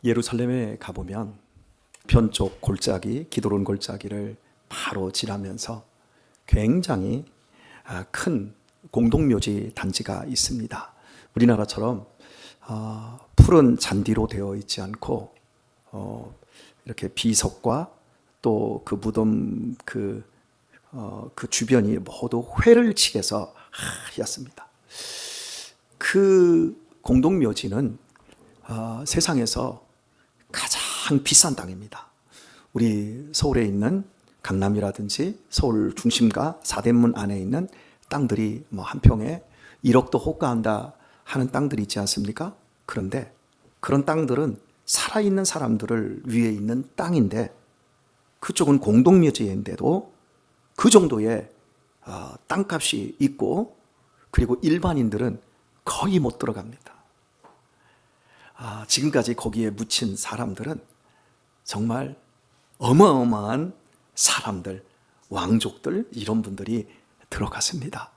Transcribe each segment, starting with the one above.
예루살렘에 가보면 변쪽 골짜기, 기드론 골짜기를 바로 지나면서 굉장히 큰 공동묘지 단지가 있습니다. 우리나라처럼 푸른 잔디로 되어 있지 않고 이렇게 비석과 또 그 무덤 그 주변이 모두 회를 칠해서 하얗습니다. 그 공동묘지는 세상에서 가장 비싼 땅입니다. 우리 서울에 있는 강남이라든지 서울 중심가 사대문 안에 있는 땅들이 한 평에 1억도 호가한다 하는 땅들이 있지 않습니까? 그런데 그런 땅들은 살아있는 사람들을 위해 있는 땅인데 그쪽은 공동묘지인데도 그 정도의 땅값이 있고 그리고 일반인들은 거의 못 들어갑니다. 지금까지 거기에 묻힌 사람들은 정말 어마어마한 사람들, 왕족들 이런 분들이 들어갔습니다.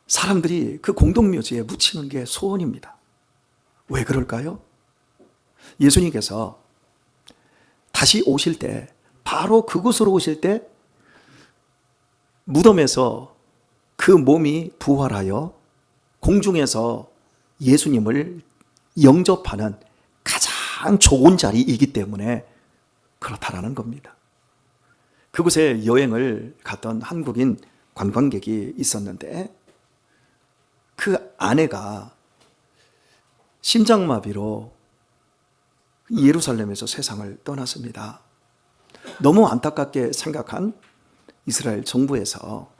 사람들이 그 공동묘지에 묻히는 게 소원입니다. 왜 그럴까요? 예수님께서 다시 오실 때 바로 그곳으로 오실 때 무덤에서 그 몸이 부활하여 공중에서 예수님을 영접하는 가장 좋은 자리이기 때문에 그렇다라는 겁니다. 그곳에 여행을 갔던 한국인 관광객이 있었는데 그 아내가 심장마비로 예루살렘에서 세상을 떠났습니다. 너무 안타깝게 생각한 이스라엘 정부에서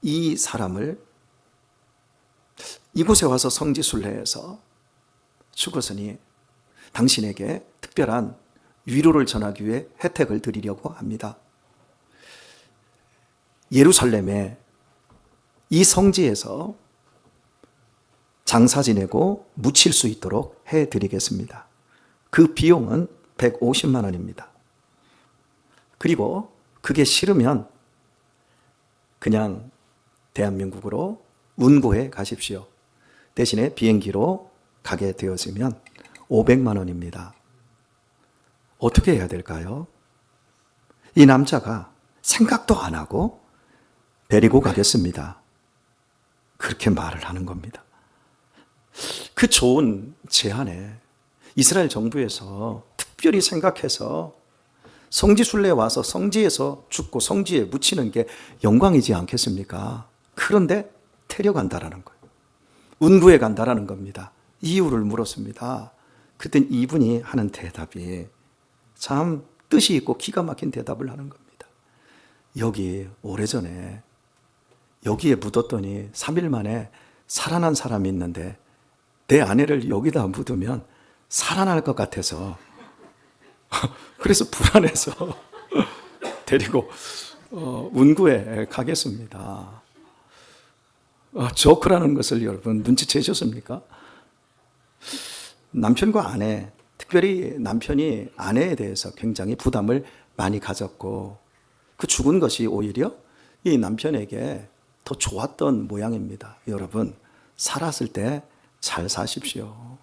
이 사람을 이곳에 와서 성지순례해서 죽었으니 당신에게 특별한 위로를 전하기 위해 혜택을 드리려고 합니다. 예루살렘에 이 성지에서 장사 지내고 묻힐 수 있도록 해드리겠습니다. 그 비용은 150만 원입니다. 그리고 그게 싫으면 그냥 대한민국으로 운구해 가십시오. 대신에 비행기로 가게 되어지면 500만 원입니다. 어떻게 해야 될까요? 이 남자가 생각도 안 하고 데리고 가겠습니다. 그렇게 말을 하는 겁니다. 그 좋은 제안에 이스라엘 정부에서 특별히 생각해서 성지순례에 와서 성지에서 죽고 성지에 묻히는 게 영광이지 않겠습니까? 그런데 데려간다라는 거예요. 운구해 간다라는 겁니다. 이유를 물었습니다. 그때 이분이 하는 대답이 참 뜻이 있고 기가 막힌 대답을 하는 겁니다. 여기 오래전에 여기에 묻었더니 3일 만에 살아난 사람이 있는데 내 아내를 여기다 묻으면 살아날 것 같아서 그래서 불안해서 데리고 운구에 가겠습니다. 조크라는 것을 여러분 눈치채셨습니까? 남편과 아내, 특별히 남편이 아내에 대해서 굉장히 부담을 많이 가졌고 그 죽은 것이 오히려 이 남편에게 더 좋았던 모양입니다. 여러분, 살았을 때 잘 사십시오.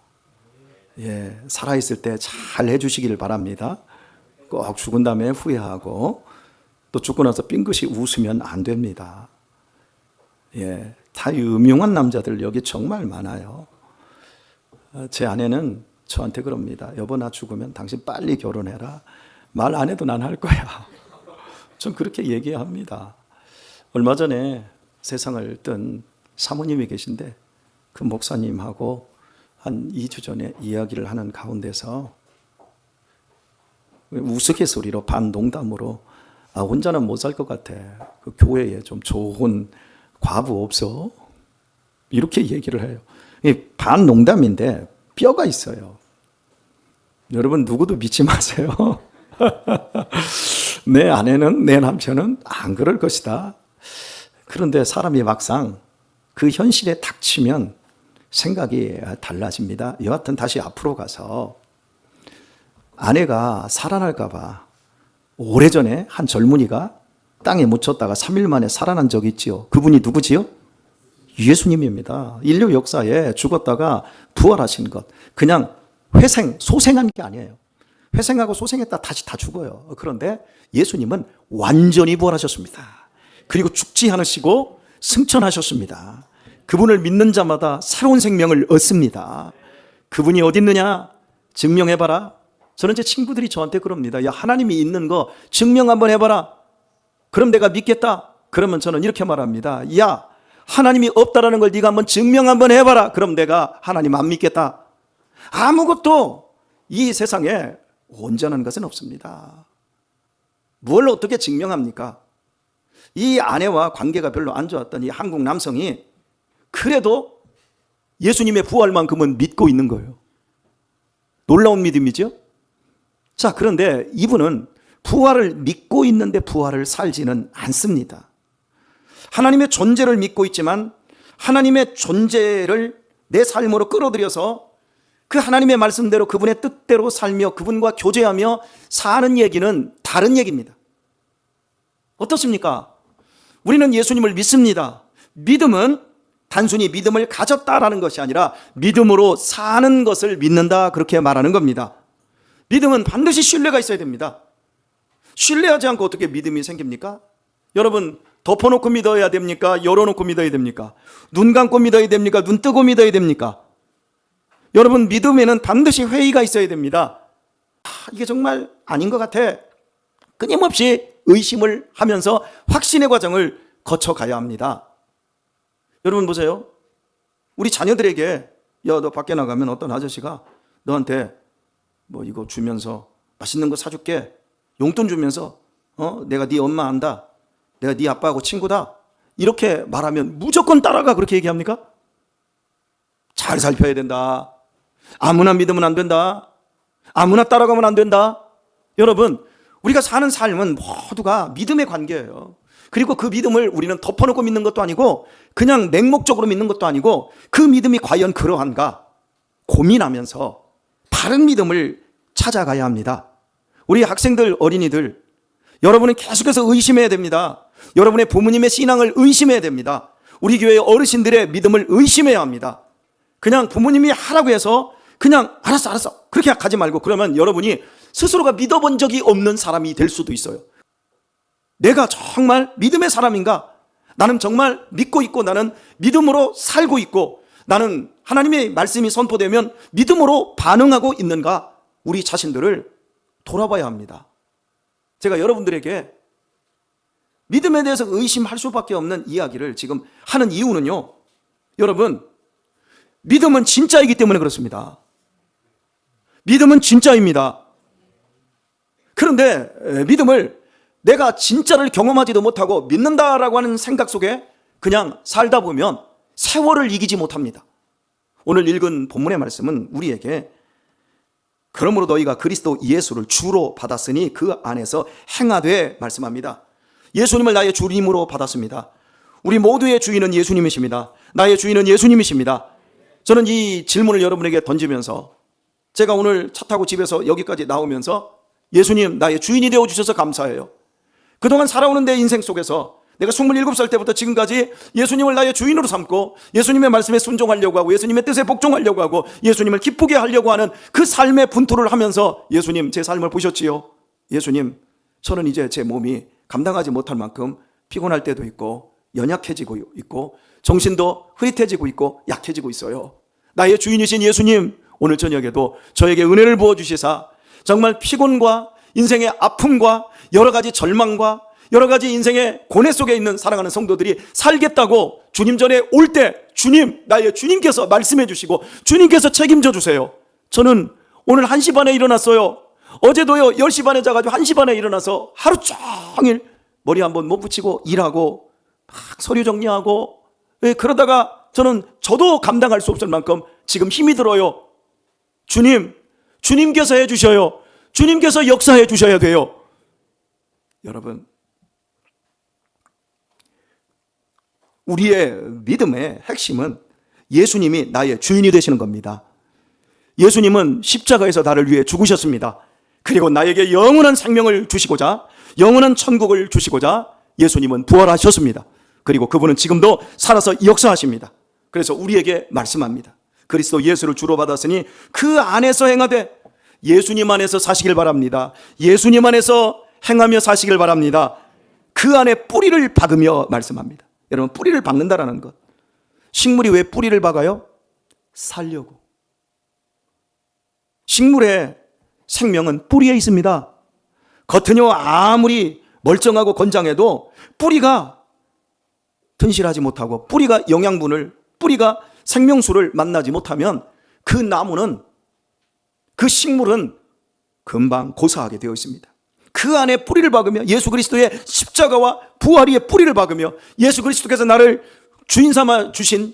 예, 살아있을 때 잘 해주시길 바랍니다. 꼭 죽은 다음에 후회하고 또 죽고 나서 삥긋이 웃으면 안 됩니다. 예, 다 유명한 남자들 여기 정말 많아요. 제 아내는 저한테 그럽니다. 여보, 나 죽으면 당신 빨리 결혼해라. 말 안 해도 난 할 거야. 전 그렇게 얘기합니다. 얼마 전에 세상을 뜬 사모님이 계신데 그 목사님하고 한 2주 전에 이야기를 하는 가운데서 우스갯소리로 반 농담으로 혼자는 못 살 것 같아. 그 교회에 좀 좋은 과부 없어? 이렇게 얘기를 해요. 반 농담인데 뼈가 있어요. 여러분 누구도 믿지 마세요. 내 아내는 내 남편은 안 그럴 것이다. 그런데 사람이 막상 그 현실에 닥치면 생각이 달라집니다. 여하튼 다시 앞으로 가서 아내가 살아날까 봐 오래전에 한 젊은이가 땅에 묻혔다가 3일 만에 살아난 적이 있지요. 그분이 누구지요? 예수님입니다. 인류 역사에 죽었다가 부활하신 것, 그냥 소생한 게 아니에요. 회생하고 소생했다 다시 다 죽어요. 그런데 예수님은 완전히 부활하셨습니다. 그리고 죽지 않으시고 승천하셨습니다. 그분을 믿는 자마다 새로운 생명을 얻습니다. 그분이 어디 있느냐? 증명해봐라. 저는 제 친구들이 저한테 그럽니다. 야, 하나님이 있는 거 증명 한번 해봐라. 그럼 내가 믿겠다. 그러면 저는 이렇게 말합니다. 야, 하나님이 없다라는 걸 네가 한번 증명 한번 해봐라. 그럼 내가 하나님 안 믿겠다. 아무것도 이 세상에 온전한 것은 없습니다. 뭘 어떻게 증명합니까? 이 아내와 관계가 별로 안 좋았던 이 한국 남성이 그래도 예수님의 부활만큼은 믿고 있는 거예요. 놀라운 믿음이죠? 자, 그런데 이분은 부활을 믿고 있는데 부활을 살지는 않습니다. 하나님의 존재를 믿고 있지만 하나님의 존재를 내 삶으로 끌어들여서 그 하나님의 말씀대로 그분의 뜻대로 살며 그분과 교제하며 사는 얘기는 다른 얘기입니다. 어떻습니까? 우리는 예수님을 믿습니다. 믿음은 단순히 믿음을 가졌다라는 것이 아니라 믿음으로 사는 것을 믿는다, 그렇게 말하는 겁니다. 믿음은 반드시 신뢰가 있어야 됩니다. 신뢰하지 않고 어떻게 믿음이 생깁니까? 여러분, 덮어놓고 믿어야 됩니까? 열어놓고 믿어야 됩니까? 눈 감고 믿어야 됩니까? 눈 뜨고 믿어야 됩니까? 여러분, 믿음에는 반드시 회의가 있어야 됩니다. 이게 정말 아닌 것 같아. 끊임없이 의심을 하면서 확신의 과정을 거쳐가야 합니다. 여러분 보세요. 우리 자녀들에게 야, 너 밖에 나가면 어떤 아저씨가 너한테 뭐 이거 주면서 맛있는 거 사줄게, 용돈 주면서 내가 네 엄마 안다, 내가 네 아빠하고 친구다, 이렇게 말하면 무조건 따라가, 그렇게 얘기합니까? 잘 살펴야 된다. 아무나 믿으면 안 된다. 아무나 따라가면 안 된다. 여러분, 우리가 사는 삶은 모두가 믿음의 관계예요. 그리고 그 믿음을 우리는 덮어놓고 믿는 것도 아니고 그냥 맹목적으로 믿는 것도 아니고 그 믿음이 과연 그러한가 고민하면서 바른 믿음을 찾아가야 합니다. 우리 학생들, 어린이들, 여러분은 계속해서 의심해야 됩니다. 여러분의 부모님의 신앙을 의심해야 됩니다. 우리 교회 어르신들의 믿음을 의심해야 합니다. 그냥 부모님이 하라고 해서 그냥 알았어 그렇게 가지 말고, 그러면 여러분이 스스로가 믿어본 적이 없는 사람이 될 수도 있어요. 내가 정말 믿음의 사람인가? 나는 정말 믿고 있고 나는 믿음으로 살고 있고 나는 하나님의 말씀이 선포되면 믿음으로 반응하고 있는가? 우리 자신들을 돌아봐야 합니다. 제가 여러분들에게 믿음에 대해서 의심할 수밖에 없는 이야기를 지금 하는 이유는요, 여러분, 믿음은 진짜이기 때문에 그렇습니다. 믿음은 진짜입니다. 그런데 믿음을 내가 진짜를 경험하지도 못하고 믿는다라고 하는 생각 속에 그냥 살다 보면 세월을 이기지 못합니다. 오늘 읽은 본문의 말씀은 우리에게 그러므로 너희가 그리스도 예수를 주로 받았으니 그 안에서 행하되 말씀합니다. 예수님을 나의 주님으로 받았습니다. 우리 모두의 주인은 예수님이십니다. 나의 주인은 예수님이십니다. 저는 이 질문을 여러분에게 던지면서 제가 오늘 차 타고 집에서 여기까지 나오면서 예수님, 나의 주인이 되어주셔서 감사해요. 그동안 살아오는 내 인생 속에서 내가 27살 때부터 지금까지 예수님을 나의 주인으로 삼고 예수님의 말씀에 순종하려고 하고 예수님의 뜻에 복종하려고 하고 예수님을 기쁘게 하려고 하는 그 삶의 분투를 하면서 예수님, 제 삶을 보셨지요? 예수님, 저는 이제 제 몸이 감당하지 못할 만큼 피곤할 때도 있고 연약해지고 있고 정신도 흐릿해지고 있고 약해지고 있어요. 나의 주인이신 예수님, 오늘 저녁에도 저에게 은혜를 부어주시사 정말 피곤과 인생의 아픔과 여러 가지 절망과 여러 가지 인생의 고뇌 속에 있는 사랑하는 성도들이 살겠다고 주님 전에 올 때 주님, 나의 주님께서 말씀해 주시고 주님께서 책임져 주세요. 저는 오늘 1시 반에 일어났어요. 어제도요 10시 반에 자가지고 1시 반에 일어나서 하루 종일 머리 한번 못 붙이고 일하고 막 서류 정리하고, 그러다가 저는 저도 감당할 수 없을 만큼 지금 힘이 들어요. 주님, 주님께서 해주셔요. 주님께서 역사해 주셔야 돼요. 여러분, 우리의 믿음의 핵심은 예수님이 나의 주인이 되시는 겁니다. 예수님은 십자가에서 나를 위해 죽으셨습니다. 그리고 나에게 영원한 생명을 주시고자, 영원한 천국을 주시고자 예수님은 부활하셨습니다. 그리고 그분은 지금도 살아서 역사하십니다. 그래서 우리에게 말씀합니다. 그리스도 예수를 주로 받았으니 그 안에서 행하되 예수님 안에서 사시길 바랍니다. 예수님 안에서 행하며 사시길 바랍니다. 그 안에 뿌리를 박으며 말씀합니다. 여러분, 뿌리를 박는다라는 것. 식물이 왜 뿌리를 박아요? 살려고. 식물의 생명은 뿌리에 있습니다. 겉은요 아무리 멀쩡하고 건장해도 뿌리가 튼실하지 못하고 뿌리가 영양분을, 뿌리가 생명수를 만나지 못하면 그 나무는, 그 식물은 금방 고사하게 되어 있습니다. 그 안에 뿌리를 박으며 예수 그리스도의 십자가와 부활 위에 뿌리를 박으며 예수 그리스도께서 나를 주인 삼아 주신,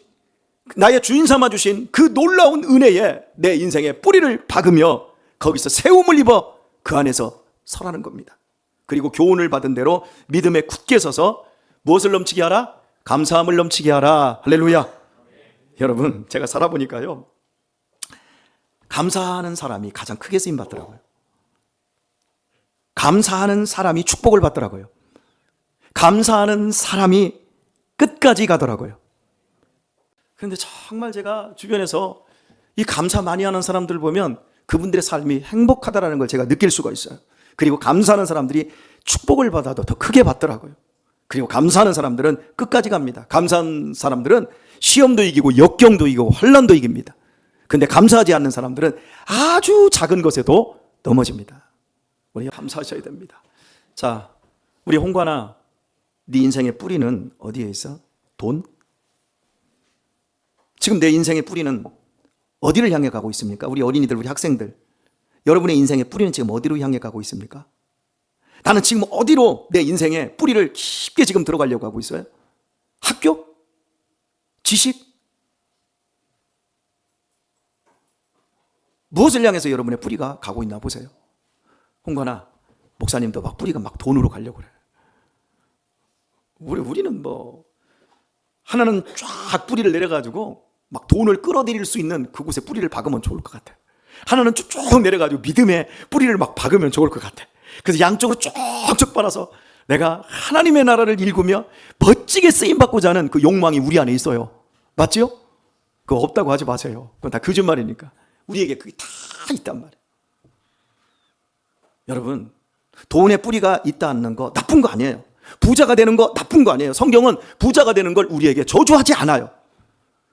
나의 주인 삼아 주신 그 놀라운 은혜에 내 인생에 뿌리를 박으며 거기서 세움을 입어 그 안에서 서라는 겁니다. 그리고 교훈을 받은 대로 믿음에 굳게 서서 무엇을 넘치게 하라? 감사함을 넘치게 하라. 할렐루야. 여러분, 제가 살아보니까요, 감사하는 사람이 가장 크게 쓰임 받더라고요. 감사하는 사람이 축복을 받더라고요. 감사하는 사람이 끝까지 가더라고요. 그런데 정말 제가 주변에서 이 감사 많이 하는 사람들 보면 그분들의 삶이 행복하다라는 걸 제가 느낄 수가 있어요. 그리고 감사하는 사람들이 축복을 받아도 더 크게 받더라고요. 그리고 감사하는 사람들은 끝까지 갑니다. 감사한 사람들은 시험도 이기고 역경도 이기고 환난도 이깁니다. 근데 감사하지 않는 사람들은 아주 작은 것에도 넘어집니다. 우리 감사하셔야 됩니다. 자, 우리 홍관아, 네 인생의 뿌리는 어디에 있어? 돈? 지금 내 인생의 뿌리는 어디를 향해 가고 있습니까? 우리 어린이들, 우리 학생들, 여러분의 인생의 뿌리는 지금 어디로 향해 가고 있습니까? 나는 지금 어디로 내 인생의 뿌리를 깊게 지금 들어가려고 하고 있어요? 학교? 지식? 무엇을 향해서 여러분의 뿌리가 가고 있나 보세요. 홍관아, 목사님도 막 뿌리가 막 돈으로 가려고 그래. 우리는 뭐 하나는 쫙 뿌리를 내려가지고 막 돈을 끌어들일 수 있는 그곳에 뿌리를 박으면 좋을 것 같아. 하나는 쭉 내려가지고 믿음에 뿌리를 막 박으면 좋을 것 같아. 그래서 양쪽으로 쭉쭉 빨아서 내가 하나님의 나라를 일구며 멋지게 쓰임받고자 하는 그 욕망이 우리 안에 있어요. 맞지요? 그거 없다고 하지 마세요. 그건 다 거짓말이니까. 우리에게 그게 다 있단 말이에요. 여러분, 돈의 뿌리가 있다는 거 나쁜 거 아니에요. 부자가 되는 거 나쁜 거 아니에요. 성경은 부자가 되는 걸 우리에게 저주하지 않아요.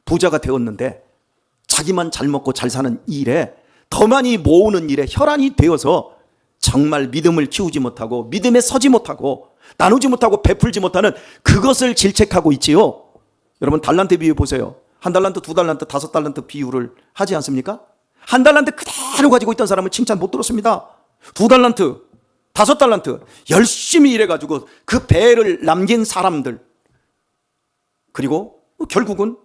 부자가 되었는데 자기만 잘 먹고 잘 사는 일에, 더 많이 모으는 일에 혈안이 되어서 정말 믿음을 키우지 못하고 믿음에 서지 못하고 나누지 못하고 베풀지 못하는 그것을 질책하고 있지요. 여러분, 달란트 비유 보세요. 한 달란트, 두 달란트, 다섯 달란트 비유를 하지 않습니까? 한 달란트 그대로 가지고 있던 사람은 칭찬 못 들었습니다. 두 달란트, 다섯 달란트 열심히 일해가지고 그 배를 남긴 사람들, 그리고 결국은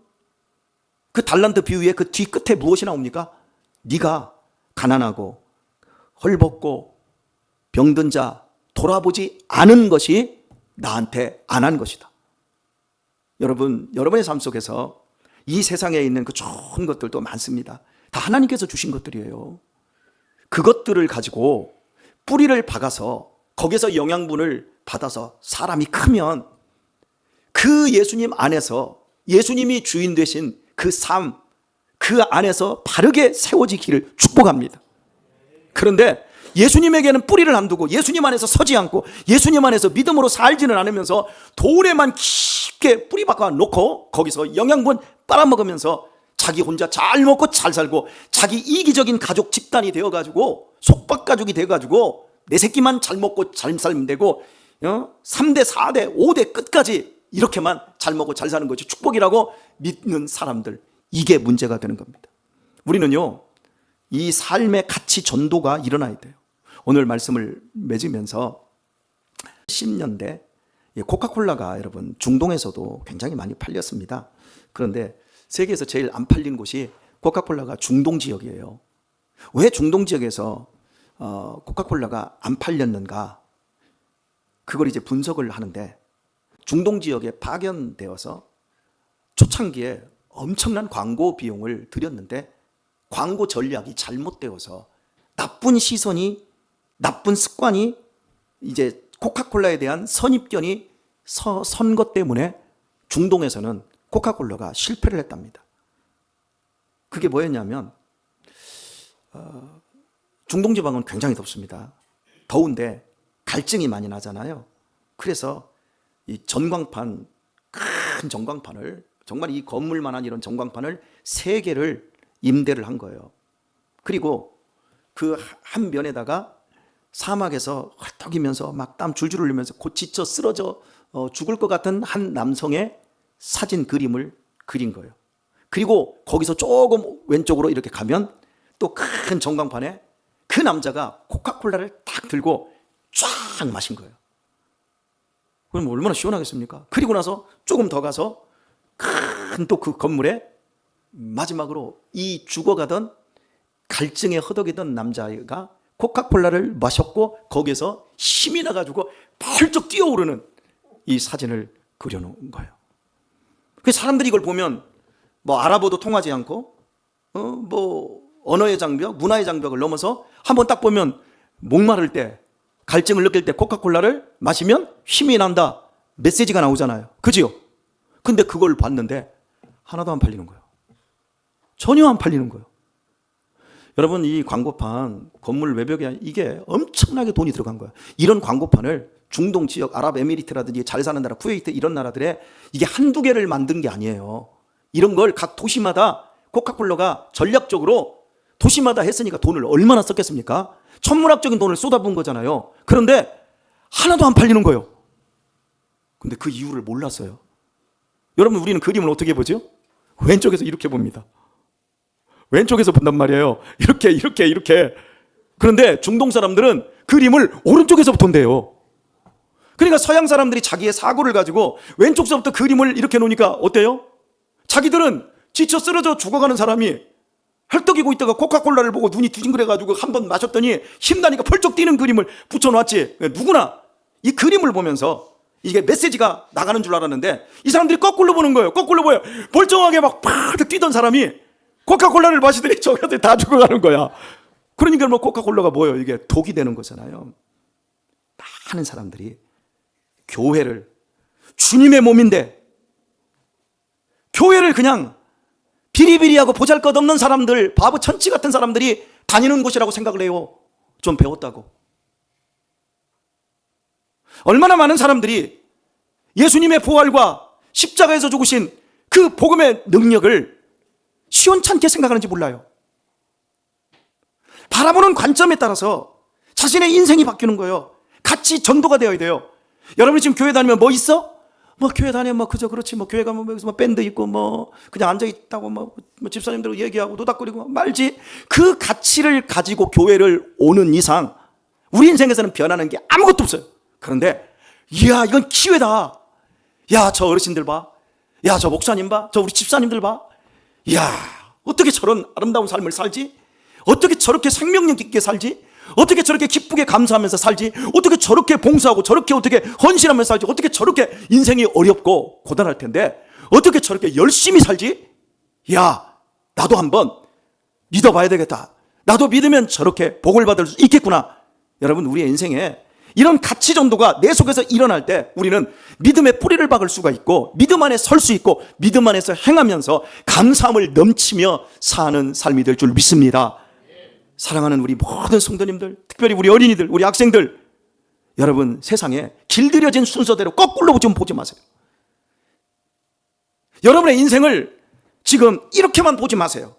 그 달란트 비유의 그 뒤끝에 무엇이 나옵니까? 네가 가난하고 헐벗고 병든 자 돌아보지 않은 것이 나한테 안 한 것이다. 여러분, 여러분의 삶 속에서 이 세상에 있는 그 좋은 것들도 많습니다. 다 하나님께서 주신 것들이에요. 그것들을 가지고 뿌리를 박아서 거기서 영양분을 받아서 사람이 크면 그 예수님 안에서, 예수님이 주인 되신 그 삶, 그 안에서 바르게 세워지기를 축복합니다. 그런데 예수님에게는 뿌리를 안 두고 예수님 안에서 서지 않고 예수님 안에서 믿음으로 살지는 않으면서 돈에만 깊게 뿌리 박아 놓고 거기서 영양분 빨아먹으면서 자기 혼자 잘 먹고 잘 살고 자기 이기적인 가족 집단이 되어가지고 속박가족이 되어가지고 내 새끼만 잘 먹고 잘 살면 되고 3대 4대 5대 끝까지 이렇게만 잘 먹고 잘 사는 것이 축복이라고 믿는 사람들, 이게 문제가 되는 겁니다. 우리는요, 이 삶의 가치 전도가 일어나야 돼요. 오늘 말씀을 맺으면서 10년대 코카콜라가 여러분 중동에서도 굉장히 많이 팔렸습니다. 그런데 세계에서 제일 안 팔린 곳이 코카콜라가 중동 지역이에요. 왜 중동 지역에서 코카콜라가 안 팔렸는가? 그걸 이제 분석을 하는데, 중동 지역에 파견되어서 초창기에 엄청난 광고 비용을 들였는데 광고 전략이 잘못되어서 나쁜 시선이, 나쁜 습관이, 이제 코카콜라에 대한 선입견이 선 것 때문에 중동에서는 코카콜라가 실패를 했답니다. 그게 뭐였냐면 중동 지방은 굉장히 덥습니다. 더운데 갈증이 많이 나잖아요. 그래서 이 전광판, 큰 전광판을, 정말 이 건물만한 이런 전광판을 3개를 임대를 한 거예요. 그리고 그 한 면에다가 사막에서 헐떡이면서 막 땀 줄줄 흘리면서 곧 지쳐 쓰러져 죽을 것 같은 한 남성의 사진 그림을 그린 거예요. 그리고 거기서 조금 왼쪽으로 이렇게 가면 또 큰 전광판에 그 남자가 코카콜라를 딱 들고 쫙 마신 거예요. 그럼 얼마나 시원하겠습니까? 그리고 나서 조금 더 가서 큰 또 그 건물에 마지막으로 이 죽어가던 갈증에 허덕이던 남자가 코카콜라를 마셨고 거기에서 힘이 나가지고 펄쩍 뛰어오르는 이 사진을 그려놓은 거예요. 그 사람들이 이걸 보면 뭐 아랍어도 통하지 않고 뭐 언어의 장벽, 문화의 장벽을 넘어서 한번 딱 보면 목마를 때, 갈증을 느낄 때 코카콜라를 마시면 힘이 난다 메시지가 나오잖아요. 그지요? 근데 그걸 봤는데 하나도 안 팔리는 거예요. 전혀 안 팔리는 거예요. 여러분, 이 광고판, 건물 외벽에 이게 엄청나게 돈이 들어간 거예요. 이런 광고판을 중동 지역, 아랍에미리트라든지 잘 사는 나라, 쿠웨이트 이런 나라들에 이게 한두 개를 만든 게 아니에요. 이런 걸 각 도시마다 코카콜라가 전략적으로 도시마다 했으니까 돈을 얼마나 썼겠습니까? 천문학적인 돈을 쏟아부은 거잖아요. 그런데 하나도 안 팔리는 거예요. 근데 그 이유를 몰랐어요. 여러분, 우리는 그림을 어떻게 보죠? 왼쪽에서 이렇게 봅니다. 왼쪽에서 본단 말이에요. 이렇게. 그런데 중동 사람들은 그림을 오른쪽에서 본대요. 그러니까 서양 사람들이 자기의 사고를 가지고 왼쪽서부터 그림을 이렇게 놓으니까 어때요? 자기들은 지쳐 쓰러져 죽어가는 사람이 헐떡이고 있다가 코카콜라를 보고 눈이 뒤징그려가지고 한 번 마셨더니 힘나니까 펄쩍 뛰는 그림을 붙여놨지. 누구나 이 그림을 보면서 이게 메시지가 나가는 줄 알았는데 이 사람들이 거꾸로 보는 거예요. 거꾸로 보여. 멀쩡하게 막 팍 뛰던 사람이 코카콜라를 마시더니 저기서 다 죽어가는 거야. 그러니까 뭐 코카콜라가 뭐예요? 이게 독이 되는 거잖아요. 많은 사람들이 교회를, 주님의 몸인데 교회를 그냥 비리비리하고 보잘것없는 사람들, 바보 천치 같은 사람들이 다니는 곳이라고 생각을 해요. 좀 배웠다고. 얼마나 많은 사람들이 예수님의 부활과 십자가에서 죽으신 그 복음의 능력을 시원찮게 생각하는지 몰라요. 바라보는 관점에 따라서 자신의 인생이 바뀌는 거예요. 같이 전도가 되어야 돼요. 여러분이 지금 교회 다니면 뭐 있어? 뭐 교회 다니면 뭐 그저 그렇지, 뭐 교회 가면 여기서 뭐 밴드 있고 뭐 그냥 앉아 있다고 뭐 집사님들하고 얘기하고 노닥거리고 말지. 그 가치를 가지고 교회를 오는 이상 우리 인생에서는 변하는 게 아무것도 없어요. 그런데 이야, 이건 기회다. 야, 저 어르신들 봐. 야, 저 목사님 봐. 저 우리 집사님들 봐. 이야, 어떻게 저런 아름다운 삶을 살지? 어떻게 저렇게 생명력 있게 살지? 어떻게 저렇게 기쁘게 감사하면서 살지? 어떻게 저렇게 봉사하고 저렇게 어떻게 헌신하면서 살지? 어떻게 저렇게 인생이 어렵고 고단할 텐데 어떻게 저렇게 열심히 살지? 야, 나도 한번 믿어봐야 되겠다. 나도 믿으면 저렇게 복을 받을 수 있겠구나. 여러분, 우리의 인생에 이런 가치 전도가 내 속에서 일어날 때 우리는 믿음의 뿌리를 박을 수가 있고 믿음 안에 설 수 있고 믿음 안에서 행하면서 감사함을 넘치며 사는 삶이 될 줄 믿습니다. 사랑하는 우리 모든 성도님들, 특별히 우리 어린이들, 우리 학생들, 여러분, 세상에 길들여진 순서대로 거꾸로 좀 보지 마세요. 여러분의 인생을 지금 이렇게만 보지 마세요.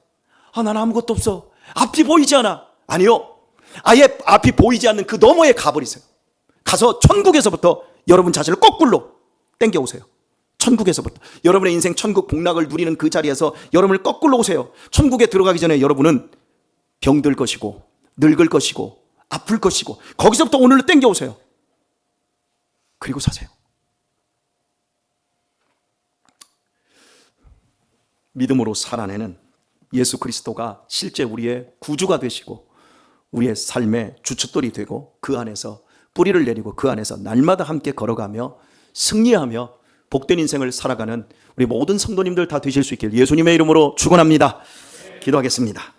아, 난 아무것도 없어. 앞이 보이지 않아. 아니요. 아예 앞이 보이지 않는 그 너머에 가버리세요. 가서 천국에서부터 여러분 자신을 거꾸로 땡겨오세요. 천국에서부터 여러분의 인생 천국 복락을 누리는 그 자리에서 여러분을 거꾸로 오세요. 천국에 들어가기 전에 여러분은 병들 것이고 늙을 것이고 아플 것이고 거기서부터 오늘로 땡겨오세요. 그리고 사세요. 믿음으로 살아내는 예수 그리스도가 실제 우리의 구주가 되시고 우리의 삶의 주춧돌이 되고 그 안에서 뿌리를 내리고 그 안에서 날마다 함께 걸어가며 승리하며 복된 인생을 살아가는 우리 모든 성도님들 다 되실 수 있길 예수님의 이름으로 축원합니다. 기도하겠습니다.